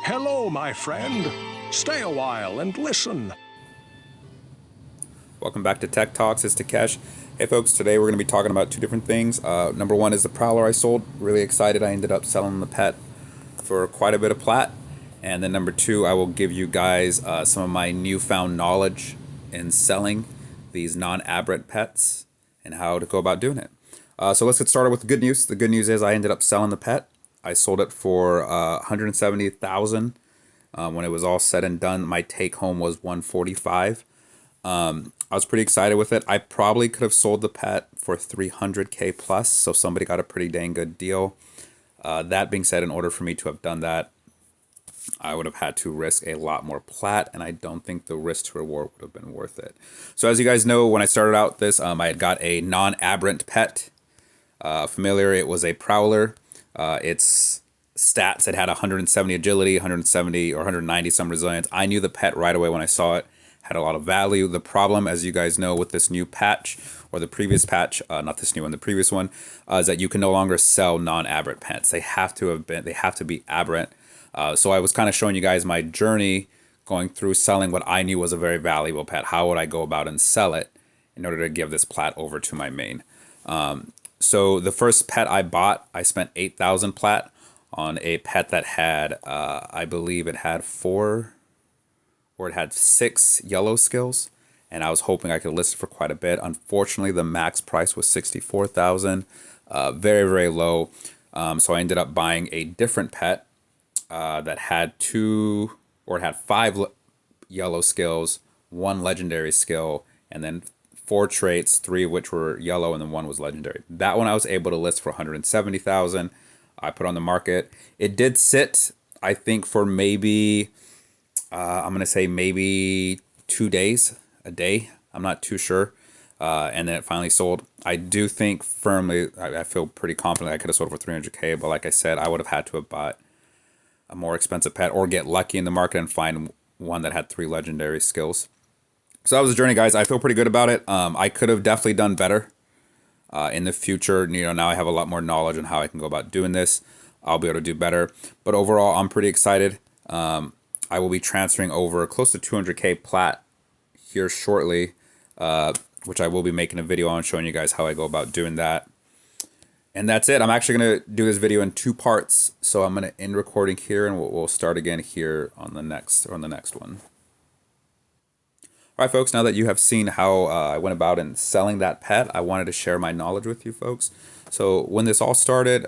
Hello, my friend. Stay a while and listen. Welcome back to Tech Talks. It's Takesh. Hey folks, today we're going to be talking about two different things. Number one is the Prowler I sold. Really excited. I ended up selling the pet for quite a bit of plat. And then number two, I will give you guys some of my newfound knowledge in selling these non-aberrant pets and how to go about doing it. So let's get started with the good news. The good news is I ended up selling the pet. I sold it for $170,000. When it was all said and done, my take home was $145,000. I was pretty excited with it. I probably could have sold the pet for $300K plus, so somebody got a pretty dang good deal. That being said, in order for me to have done that, I would have had to risk a lot more plat, and I don't think the risk to reward would have been worth it. So as you guys know, when I started out this, I had got a non-aberrant pet. Familiar, it was a Prowler. Its stats, it had 170 agility, 170 or 190 some resilience. I knew the pet right away when I saw it. Had a lot of value. The problem, as you guys know, with this new patch, or the previous patch, not this new one, the previous one, is that you can no longer sell non-aberrant pets. They have to be aberrant. So I was kind of showing you guys my journey going through selling what I knew was a very valuable pet. How would I go about and sell it in order to give this plat over to my main? So the first pet I bought, I spent 8,000 plat on a pet that had, I believe it had 6 yellow skills, and I was hoping I could list it for quite a bit. Unfortunately, the max price was 64,000, very, very low. So I ended up buying a different pet that had 5 yellow skills, 1 legendary skill, and then 4 traits, 3 of which were yellow, and then 1 was legendary. That one I was able to list for 170,000. I put on the market. It did sit, I think, for maybe I'm going to say maybe 2 days, a day. I'm not too sure. And then it finally sold. I do think firmly, I feel pretty confident I could have sold for 300K. But like I said, I would have had to have bought a more expensive pet or get lucky in the market and find one that had 3 legendary skills. So that was the journey, guys. I feel pretty good about it. I could have definitely done better in the future. Now I have a lot more knowledge on how I can go about doing this. I'll be able to do better. But overall, I'm pretty excited. I will be transferring over close to 200K plat here shortly, which I will be making a video on showing you guys how I go about doing that. And that's it. I'm actually going to do this video in 2 parts. So I'm going to end recording here, and we'll start again here on the next one. All right, folks, now that you have seen how I went about in selling that pet, I wanted to share my knowledge with you folks. So when this all started,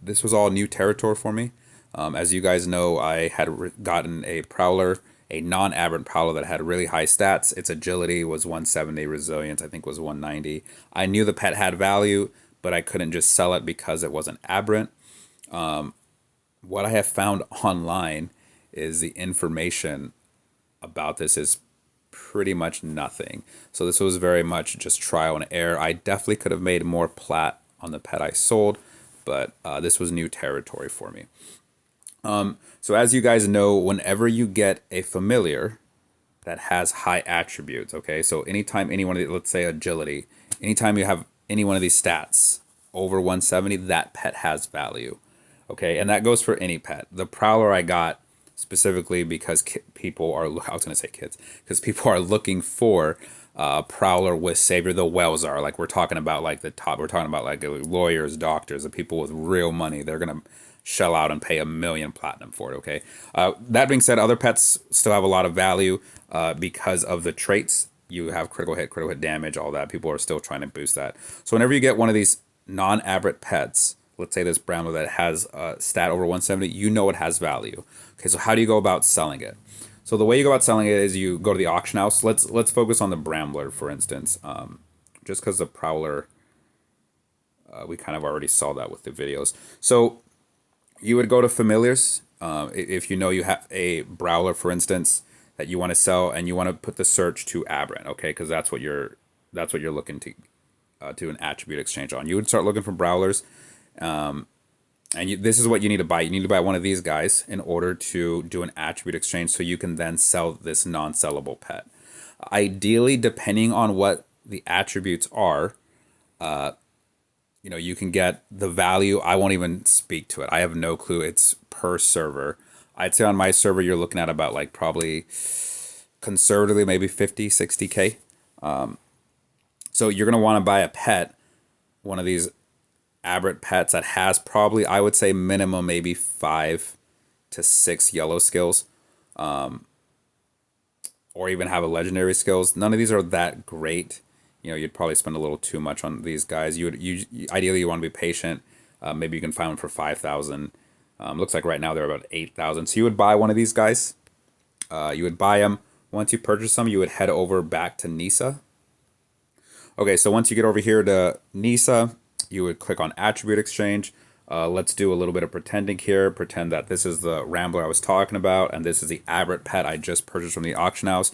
this was all new territory for me. As you guys know, I had gotten a Prowler, a non-aberrant Prowler that had really high stats. Its agility was 170, resilience I think was 190. I knew the pet had value, but I couldn't just sell it because it wasn't aberrant. What I have found online is the information about this is pretty much nothing. So this was very much just trial and error. I definitely could have made more plat on the pet I sold, but this was new territory for me. So as you guys know, whenever you get a familiar that has high attributes, okay, so anytime any one of the, let's say agility, anytime you have any one of these stats over 170, that pet has value, okay, and that goes for any pet. The Prowler I got specifically because people are, I was going to say kids, because people are looking for Prowler with Savior. The whales are, like, we're talking about like the top, we're talking about like lawyers, doctors, the people with real money. They're going to shell out and pay $1 million platinum for it, okay? That being said, other pets still have a lot of value because of the traits. You have critical hit damage, all that. People are still trying to boost that. So whenever you get one of these non-aberrant pets, let's say this Bramble that has a stat over 170, you know it has value. Okay, so how do you go about selling it? So the way you go about selling it is you go to the auction house. Let's focus on the Brambler, for instance. Just because the Prowler, we kind of already saw that with the videos. So you would go to familiars. If you know you have a Prowler, for instance, that you want to sell, and you want to put the search to aberrant, okay, because that's what you're looking to do an attribute exchange on. You would start looking for Prowlers, and this is what you need to buy. You need to buy one of these guys in order to do an attribute exchange, so you can then sell this non-sellable pet. Ideally, depending on what the attributes are, you can get the value. I won't even speak to it. I have no clue. It's per server. I'd say on my server, you're looking at about like probably conservatively maybe 50, 60K. So you're going to want to buy a pet, one of these aberrant pets that has probably, I would say minimum maybe 5 to 6 yellow skills, or even have a legendary skills. None of these are that great. You know, you'd probably spend a little too much on these guys. Ideally you want to be patient. Maybe you can find them for 5,000. Looks like right now they're about 8,000. So you would buy one of these guys. You would buy them. Once you purchase them, you would head over back to Nisa. Okay, so once you get over here to Nisa, you would click on Attribute Exchange. Let's do a little bit of pretending here. Pretend that this is the Rambler I was talking about, and this is the aberrant pet I just purchased from the auction house.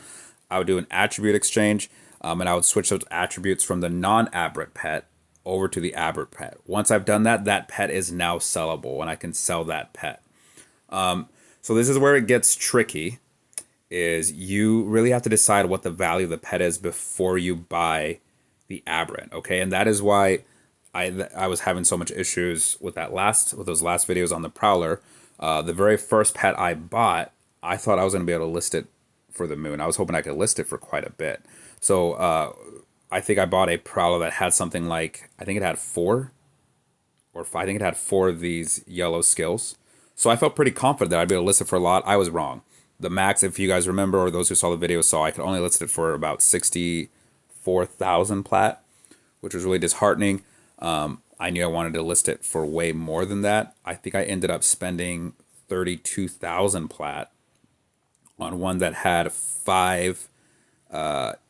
I would do an Attribute Exchange, and I would switch those attributes from the non-aberrant pet over to the aberrant pet. Once I've done that, that pet is now sellable, and I can sell that pet. So this is where it gets tricky, is you really have to decide what the value of the pet is before you buy the aberrant, okay? And that is why I was having so much issues with those last videos on the Prowler. The very first pet I bought, I thought I was going to be able to list it for the moon. I was hoping I could list it for quite a bit. So I think I bought a Prowler that had something like, I think it had 4 or 5. I think it had 4 of these yellow skills. So I felt pretty confident that I'd be able to list it for a lot. I was wrong. The max, if you guys remember, or those who saw the video saw, I could only list it for about 64,000 plat, which was really disheartening. I knew I wanted to list it for way more than that. I think I ended up spending 32,000 plat on one that had 5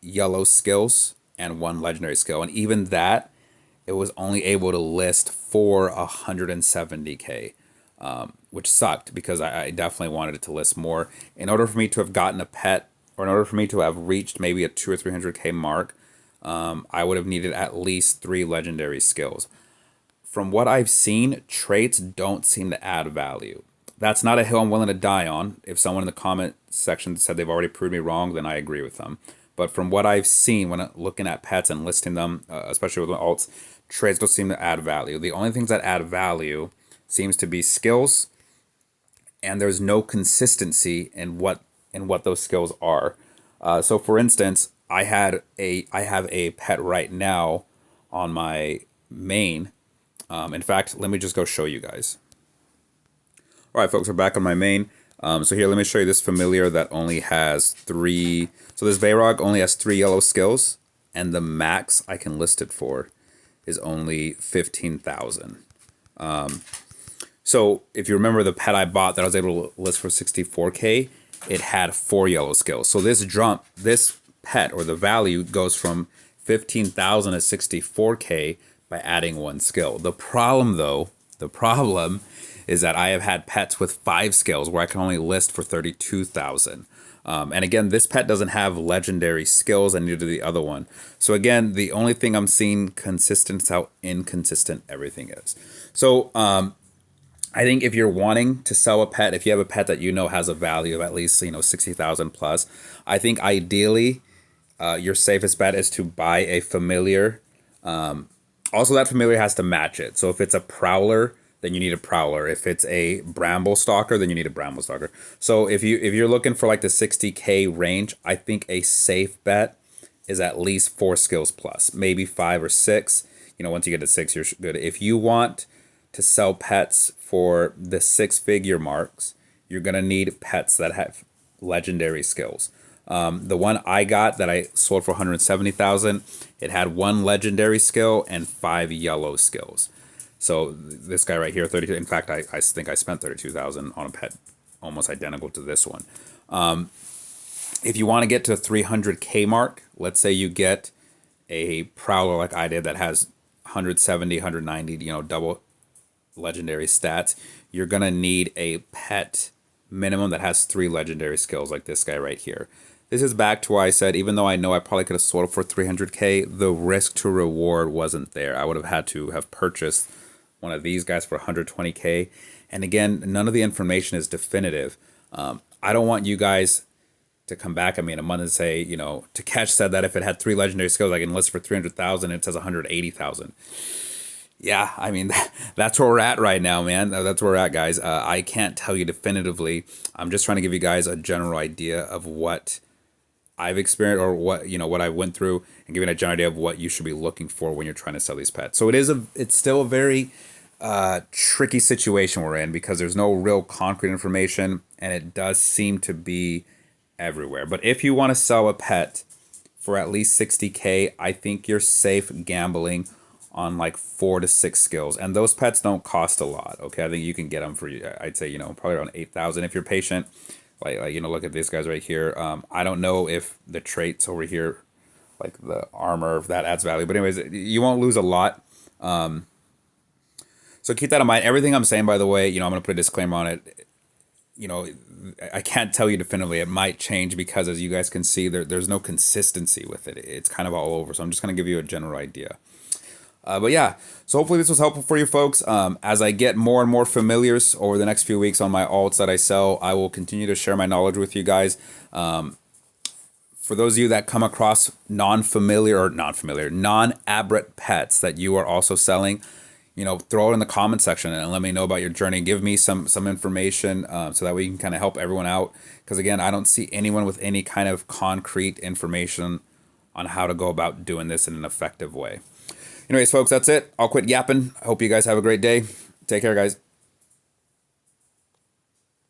yellow skills and 1 legendary skill. And even that, it was only able to list for 170K, which sucked because I definitely wanted it to list more. In order for me to have gotten a pet, or in order for me to have reached maybe a 200 or 300K mark, I would have needed at least 3 legendary skills. From what I've seen, traits don't seem to add value. That's not a hill I'm willing to die on. If someone in the comment section said they've already proved me wrong, then I agree with them. But from what I've seen when looking at pets and listing them, especially with alts, traits don't seem to add value. The only things that add value seems to be skills, and there's no consistency in what those skills are. So for instance, I have a pet right now on my main. In fact, let me just go show you guys. All right, folks, we're back on my main. So here, let me show you this familiar that only has 3. So this Vayrog only has 3 yellow skills, and the max I can list it for is only 15,000. So if you remember the pet I bought that I was able to list for 64K, it had 4 yellow skills. So this pet, or the value, goes from 15,000 to 64K by adding 1 skill. The problem is that I have had pets with 5 skills where I can only list for 32,000. And again, this pet doesn't have legendary skills, and neither do the other one. So again, the only thing I'm seeing consistent is how inconsistent everything is. So I think if you're wanting to sell a pet, if you have a pet that you know has a value of at least 60,000 plus, I think ideally your safest bet is to buy a familiar. Also, that familiar has to match it. So if it's a Prowler, then you need a Prowler. If it's a Bramble Stalker, then you need a Bramble Stalker. So if you're looking for like the 60K range, I think a safe bet is at least 4 skills plus, maybe 5 or 6. Once you get to 6, you're good. If you want to sell pets for the 6-figure marks, you're gonna need pets that have legendary skills. The one I got that I sold for 170,000, it had 1 legendary skill and 5 yellow skills. So this guy right here, 32. In fact, I think I spent 32,000 on a pet almost identical to this one. If you want to get to a 300K mark, let's say you get a Prowler like I did that has 170, 190, double legendary stats, you're gonna need a pet minimum that has 3 legendary skills like this guy right here. This is back to why I said, even though I know I probably could have sold it for 300K, the risk to reward wasn't there. I would have had to have purchased one of these guys for 120K. And again, none of the information is definitive. I don't want you guys to come back at me in a month and say, Takesh said that if it had 3 legendary skills, I can list for 300,000. It says 180,000. Yeah, I mean, that's where we're at right now, man. That's where we're at, guys. I can't tell you definitively. I'm just trying to give you guys a general idea of what I've experienced, or what, what I went through, and giving a general idea of what you should be looking for when you're trying to sell these pets. So it's still a very tricky situation we're in, because there's no real concrete information, and it does seem to be everywhere. But if you want to sell a pet for at least 60K, I think you're safe gambling on like 4 to 6 skills, and those pets don't cost a lot. Okay, I think you can get them for, I'd say, probably around 8,000 if you're patient. Like look at these guys right here. I don't know if the traits over here, like the armor, if that adds value, but anyways, you won't lose a lot. So keep that in mind. Everything I'm saying, by the way, I'm gonna put a disclaimer on it. I can't tell you definitively. It might change, because as you guys can see, there's no consistency with it. It's kind of all over. So I'm just gonna give you a general idea. But yeah, so hopefully this was helpful for you folks. As I get more and more familiars over the next few weeks on my alts that I sell, I will continue to share my knowledge with you guys. For those of you that come across non-aberrant pets that you are also selling, throw it in the comment section and let me know about your journey. Give me some information, so that we can kind of help everyone out. Because again, I don't see anyone with any kind of concrete information on how to go about doing this in an effective way. Anyways, folks, that's it. I'll quit yapping. I hope you guys have a great day. Take care, guys.